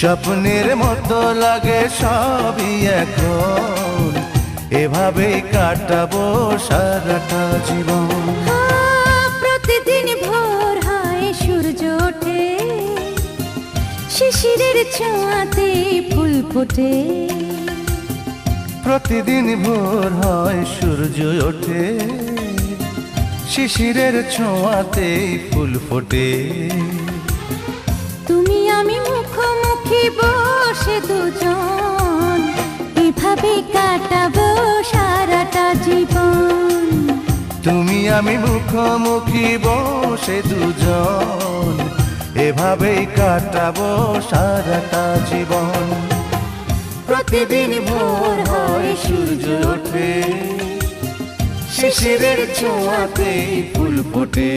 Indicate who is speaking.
Speaker 1: স্বপ্নের মতো লাগে সবই এখন, এভাবেই কাটাবো সারাটা জীবন।
Speaker 2: প্রতিদিন ভোর হয় সূর্য ওঠে, শিশিরের ছোঁয়াতে ফুল ফোটে।
Speaker 1: প্রতিদিন ভোর হয় সূর্য ওঠে, শিশিরের ছোঁয়াতে ফুল ফোটে।
Speaker 2: তুমি আমি মুখোমুখি বসে দুজন, এভাবে কাটাবো সারাটা জীবন।
Speaker 1: তুমি আমি মুখোমুখি বসে দুজন, এভাবেই কাটাবো সারাটা জীবন। প্রতিদিন ভোর হয় সূর্য ওঠে, শিশিরের ছোঁয়াতে ফুল ফোটে।